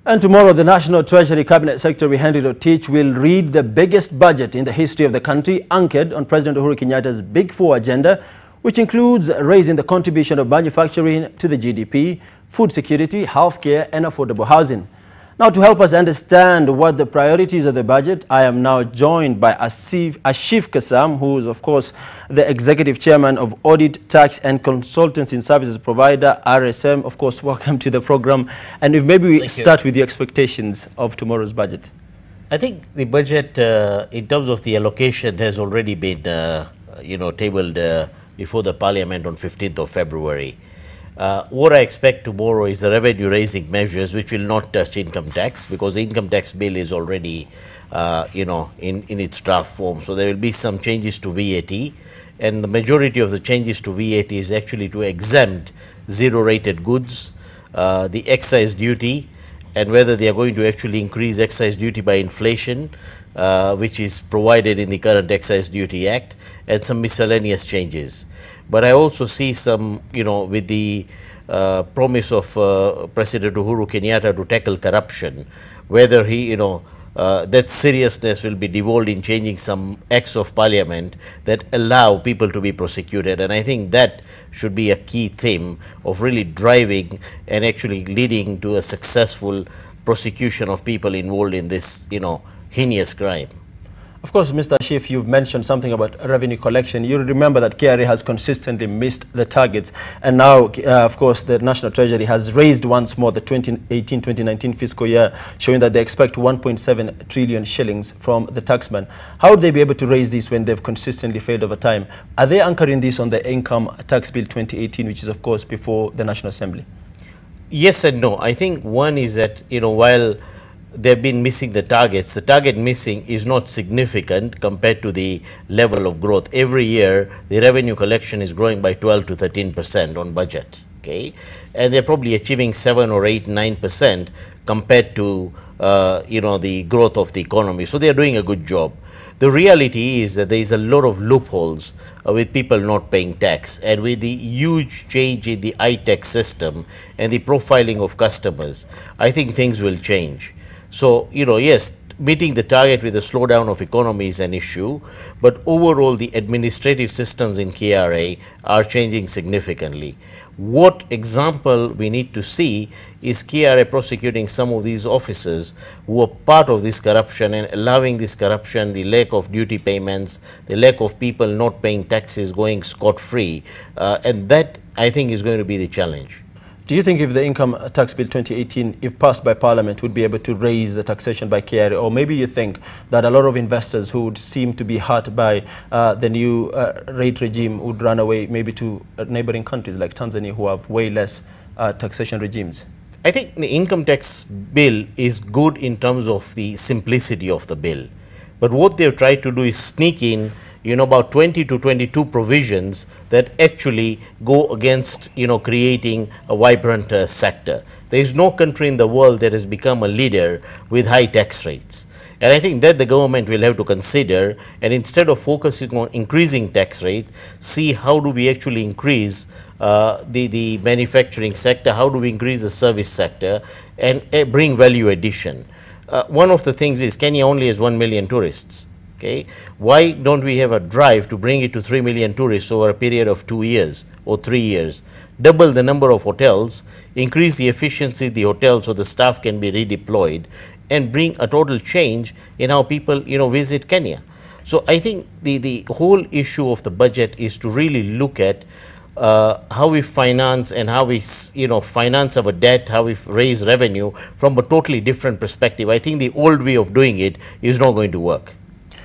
And tomorrow, the National Treasury Cabinet Secretary Henry Rotich will read the biggest budget in the history of the country, anchored on President Uhuru Kenyatta's Big Four agenda, which includes raising the contribution of manufacturing to the GDP, food security, healthcare, and affordable housing. Now, to help us understand what the priorities of the budget, I am now joined by Ashif Kassam, who is, of course, the Executive Chairman of Audit, Tax and Consultancy Services Provider, RSM. Of course, welcome to the program. And if maybe we start with the expectations of tomorrow's budget. I think the budget, in terms of the allocation, has already been, tabled before the Parliament on 15th of February. What I expect tomorrow is the revenue-raising measures, which will not touch income tax, because the income tax bill is already, in its draft form. So there will be some changes to VAT, and the majority of the changes to VAT is actually to exempt zero-rated goods, the excise duty, and whether they are going to actually increase excise duty by inflation, which is provided in the current Excise Duty Act, and some miscellaneous changes. But I also see some, with the promise of President Uhuru Kenyatta to tackle corruption, whether he, that seriousness will be devolved in changing some acts of parliament that allow people to be prosecuted. And I think that should be a key theme of really driving and actually leading to a successful prosecution of people involved in this, heinous crime. Of course, Mr. Ashif, you've mentioned something about revenue collection. You remember that KRA has consistently missed the targets. And now, of course, the National Treasury has raised once more the 2018-2019 fiscal year, showing that they expect 1.7 trillion shillings from the taxman. How would they be able to raise this when they've consistently failed over time? Are they anchoring this on the Income Tax Bill 2018, which is, of course, before the National Assembly? Yes and no. I think one is that, while they've been missing the targets, the target missing is not significant compared to the level of growth. Every year, the revenue collection is growing by 12 to 13% on budget, okay? And they're probably achieving 7 or 8, 9% compared to, the growth of the economy. So they're doing a good job. The reality is that there is a lot of loopholes with people not paying tax, and with the huge change in the I-tax system and the profiling of customers, I think things will change. So, yes, meeting the target with a slowdown of economy is an issue, but overall the administrative systems in KRA are changing significantly. What example we need to see is KRA prosecuting some of these officers who are part of this corruption and allowing this corruption, the lack of duty payments, the lack of people not paying taxes going scot-free, and that, I think, is going to be the challenge. Do you think if the Income Tax Bill 2018, if passed by Parliament, would be able to raise the taxation by KRA? Or maybe you think that a lot of investors who would seem to be hurt by the new rate regime would run away maybe to neighboring countries like Tanzania, who have way less taxation regimes? I think the income tax bill is good in terms of the simplicity of the bill. But what they've tried to do is sneak in about 20 to 22 provisions that actually go against, creating a vibrant sector. There is no country in the world that has become a leader with high tax rates. And I think that the government will have to consider, and instead of focusing on increasing tax rate, see how do we actually increase the manufacturing sector, how do we increase the service sector, and bring value addition. One of the things is Kenya only has 1 million tourists. Okay, why don't we have a drive to bring it to 3 million tourists over a period of 2 years or 3 years, double the number of hotels, increase the efficiency of the hotels so the staff can be redeployed, and bring a total change in how people, visit Kenya. So I think the whole issue of the budget is to really look at how we finance and how we, finance our debt, how we raise revenue from a totally different perspective. I think the old way of doing it is not going to work.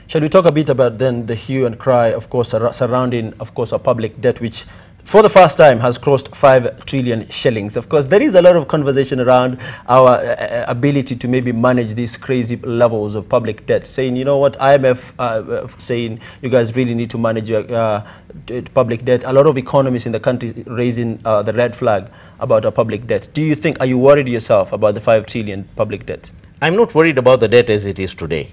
Shall we talk a bit about then the hue and cry, of course, surrounding, of course, our public debt, which for the first time has crossed 5 trillion shillings. Of course, there is a lot of conversation around our ability to maybe manage these crazy levels of public debt, saying, you know what, IMF saying you guys really need to manage your public debt. A lot of economists in the country raising the red flag about our public debt. Do you think, are you worried yourself about the 5 trillion public debt? I'm not worried about the debt as it is today,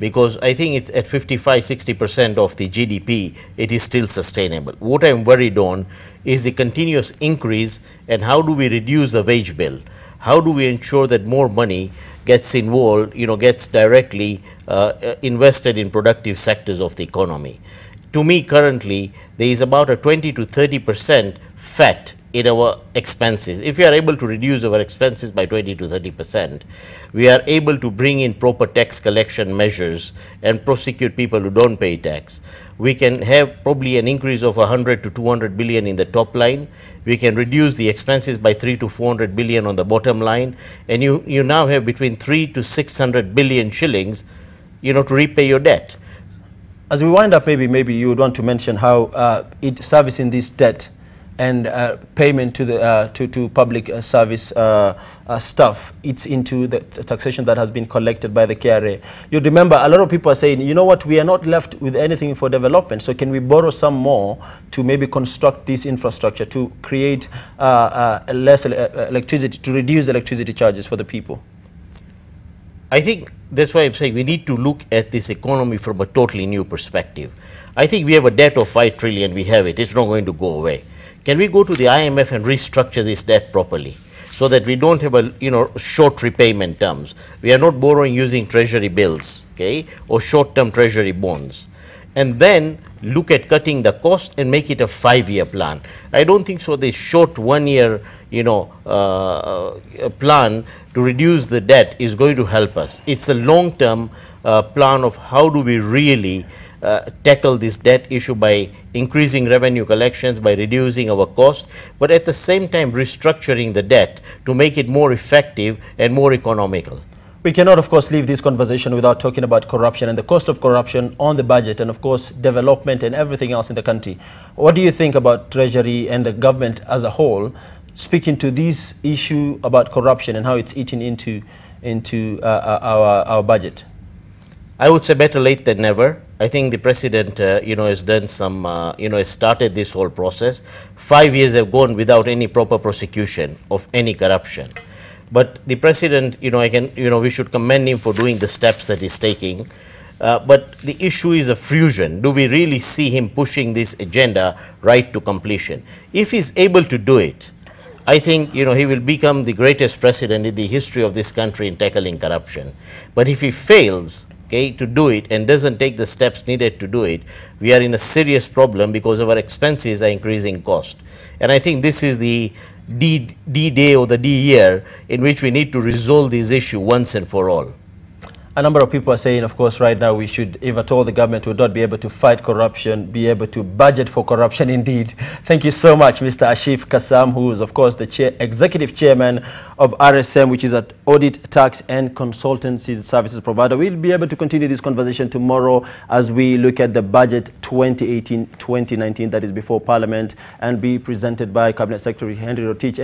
because I think it's at 55–60% of the GDP, it is still sustainable. What I'm worried on is the continuous increase, and how do we reduce the wage bill? how do we ensure that more money gets involved, gets directly invested in productive sectors of the economy. To me, currently, there is about a 20 to 30% fat in our expenses. If we are able to reduce our expenses by 20 to 30%, we are able to bring in proper tax collection measures and prosecute people who don't pay tax. We can have probably an increase of 100 to 200 billion in the top line. We can reduce the expenses by 3 to 400 billion on the bottom line, and you now have between 3 to 600 billion shillings, to repay your debt. As we wind up, maybe you would want to mention how servicing this debt and payment to the to public service staff, it's into the taxation that has been collected by the KRA. You remember, a lot of people are saying, you know what, we are not left with anything for development, so can we borrow some more to maybe construct this infrastructure to create less electricity, to reduce electricity charges for the people? I think that's why I'm saying we need to look at this economy from a totally new perspective. I think we have a debt of 5 trillion, we have it, it's not going to go away. Can we go to the IMF and restructure this debt properly so that we don't have a short repayment terms? We are not borrowing using treasury bills, okay, or short-term treasury bonds, and then look at cutting the cost and make it a 5-year plan. I don't think so. The short 1-year plan to reduce the debt is going to help us. It's a long-term plan of how do we really tackle this debt issue by increasing revenue collections, by reducing our cost, but at the same time restructuring the debt to make it more effective and more economical. We cannot, of course, leave this conversation without talking about corruption and the cost of corruption on the budget and, of course, development and everything else in the country. What do you think about Treasury and the government as a whole speaking to this issue about corruption and how it's eating into our budget? I would say better late than never. I think the president, has done some, has started this whole process. 5 years have gone without any proper prosecution of any corruption. But the president, we should commend him for doing the steps that he's taking. But the issue is a fusion. Do we really see him pushing this agenda right to completion? If he's able to do it, I think, he will become the greatest president in the history of this country in tackling corruption. But if he fails, to do it and doesn't take the steps needed to do it, we are in a serious problem because our expenses are increasing cost. And I think this is the D-Day or the D-year in which we need to resolve this issue once and for all. A number of people are saying, of course, right now we should, if at all the government would not be able to fight corruption, be able to budget for corruption indeed. Thank you so much, Mr. Ashif Kassam, who is, of course, the executive chairman of RSM, which is an audit, tax and consultancy services provider. We'll be able to continue this conversation tomorrow as we look at the budget 2018-2019 that is before Parliament and be presented by Cabinet Secretary Henry Rotich.